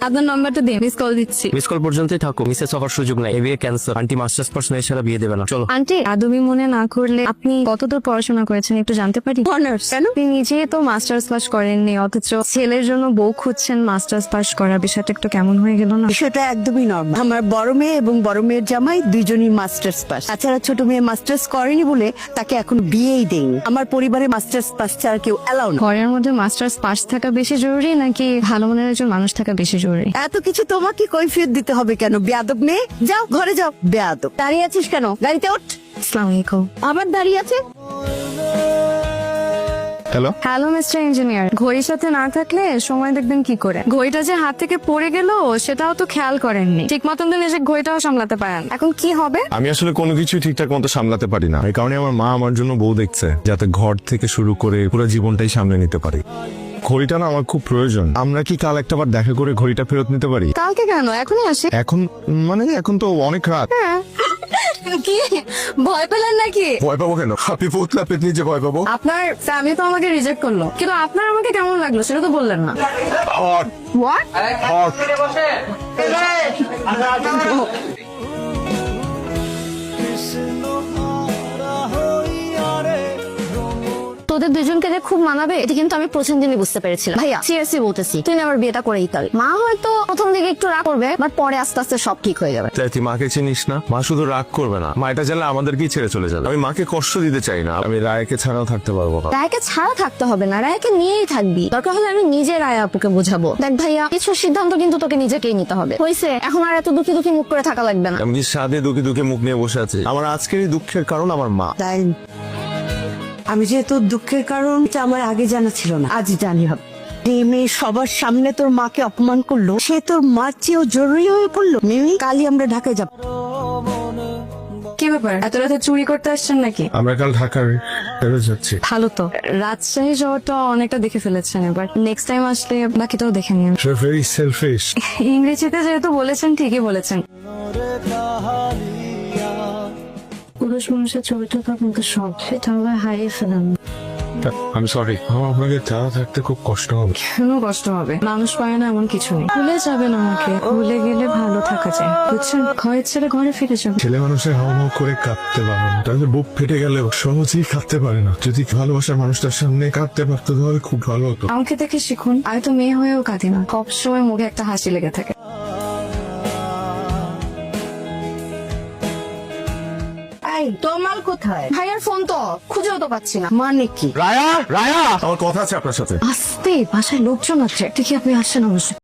আপনার নাম্বারটা দিন, মিস কল দিচ্ছি। মিস কল পর্যন্তই থাকো, মিসেস হওয়ার সুযোগ নাই। বিয়ে ক্যান্সার, আন্টি মাস্টার্স পার্সন এছাড়া বিয়ে দেবে না। চলো। আন্টি, আদবি মনে না করলে আপনি কতদূর পড়াশোনা করেছেন একটু জানতে পারি? অনার্স। কেন? আপনি নিজে তো মাস্টার্স পাস করেননি, অথচ ছেলের জন্য বউ খুঁজছেন মাস্টার্স পাস করা, বিষয়টা একটু কেমন হয়ে গেল না? বিষয়টা একদমই নর্মাল। আমার বড় মেয়ে এবং বড় মেয়ের জামাই দুইজনই মাস্টার্স পাস। তাছাড়া ছোট মেয়ে মাস্টার্স করেনি বলে তাকে এখন বিয়েই দেয়নি। আমার পরিবারে মাস্টার্স পাস ছাড়া কেউ অ্যালাউ না। ঘরের মধ্যে মাস্টার্স পাস থাকা বেশি জরুরি নাকি ভালো মনের একজন মানুষ থাকা বেশি জরুরি? এত কিছু তোমাকে কৈফিয়ত দিতে হবে কেন? বেয়াদব মেয়ে, যাও ঘরে যাও। বেয়াদব, দাঁড়িয়ে আছিস কেন? গাড়িতে ওঠ। আসসালামু আলাইকুম। আবার দাঁড়িয়ে আছে। হ্যালো, হ্যালো মিস্টার ইঞ্জিনিয়ার, ঘড়ির সাথে না থাকলে সময় দেখবেন কি করে? ঘড়িটা যে হাত থেকে পড়ে গেল সেটাও তো খেয়াল করেননি, ঠিক মতন তো নিজের ঘড়িটাও সামলাতে পারেন। এখন কি হবে? আমি আসলে কোনো কিছুই ঠিকঠাক মতো সামলাতে পারি না। এই কারণে আমার মা আমার জন্য বউ দেখছে, যাতে ঘর থেকে শুরু করে পুরো জীবনটাই সামলে নিতে পারি। ঘড়িটা না আমার খুব প্রয়োজন। আমরা কি কাল একটাবার দেখা করে ঘড়িটা ফেরত নিতে পারি? কালকে কেন, এখনই আসি। এখন মানে এখন তো অনেক রাত। হ্যাঁ। কি ভয় পেলেন নাকি? ভয় পাবো কেন? আপনি পুতলা পেতনি যে ভয় পাবো? আপনার ফ্যামিলি তো আমাকে রিজেক্ট করলো, কিন্তু আপনার আমাকে কেমন লাগলো সেটা তো বললেন না। Hot what? হট। তোদের দুজনকে যে খুব মানাবে এটা কিন্তু আমি প্রথম দিনই বুঝতে পেরেছিলাম। ভাইয়া সিরিয়াসলি বলতেছি, তুই না আমার বিয়েটা করে দিতে হবে। মা হয়তো প্রথম দিকে একটু রাগ করবে, বাট পরে আস্তে আস্তে সব ঠিক হয়ে যাবে। তাই তুই মাকে চিনিস না? মা শুধু রাগ করবে না, মা এটা জানলে আমাদেরকেই ছেড়ে চলে যাবে। আমি মাকে কষ্ট দিতে চাই না। আমি রায়কে ছাড়াও থাকতে পারবো না। রায়কে ছাড়া থাকতে হবে না, রায়কে নিয়েই থাকবি। দরকার হলে আমি নিজে রায় আপুকে বোঝাবো। দেখ ভাইয়া, কিছু সিদ্ধান্ত কিন্তু তোকে নিজেকেই নিতে হবে। হয়েছে, এখন আর এত দুঃখী দুঃখী মুখ করে থাকা লাগবে না। আমি কি সাদে দুঃখে দুঃখে মুখ নিয়ে বসে আছি? আমার আজকের এই দুঃখের কারণ আমার মা। তাই আমি যে তোর দুঃখের কারণ এটা আমার আগে জানা ছিল না, আজ জানি হবে। যে মেয়ে সবার সামনে তোর মাকে অপমান করলো, সে তোর মার চেয়েও জরুরি হয়ে পড়লো। মিমি, কালই আমরা ঢাকায় যাব। কি ব্যাপার, এত রাতে চুরি করতে আসছেন নাকি? আমরা কাল ঢাকার ফেরত যাচ্ছি। ভালো তো, রাজশাহী শহরটা অনেকটা দেখে ফেলেছেন, এবার নেক্সট টাইম আসলে বাকিটাও দেখে নিন। Very shellfish. ইংরেজিতে যেহেতু বলেছেন, ঠিকই বলেছেন। পুরুষ মানুষের ছবিটা তো কিন্তু সব, সেটা আমরা হারিয়ে ফেলেন। আমি সরি, আমার আপনাকে ছাড়া থাকতে খুব কষ্ট হবে। কেন কষ্ট হবে? মানুষ পায় না এমন কিছু নেই। ভুলে যাবেন আমাকে, ভুলে গেলে ভালো থাকা যায়, বুঝছেন? ঘরের ছেড়ে ঘরে ফিরে যাবেন। ছেলে মানুষের হাওয়া করে কাঁদতে পারে না, তাদের বুক ফেটে গেলেও সহজেই কাঁদতে পারে না। যদি ভালোবাসার মানুষটার সামনে কাঁদতে পারতো তাহলে খুব ভালো হতো। আমাকে দেখে শিখুন, আমি তো মেয়ে হয়েও কাঁদি না, সবসময় মুখে একটা হাসি লেগে থাকে। এই তোর মাল কোথায়? ভাইয়ার ফোন তো খুঁজেও তো পাচ্ছি না। মানে কি? রায়া, রায়া, আমার কথা আছে আপনার সাথে। আস্তে, বাসায় লোকজন আছে। ঠিকই আপনি আসছেন অবশ্যই।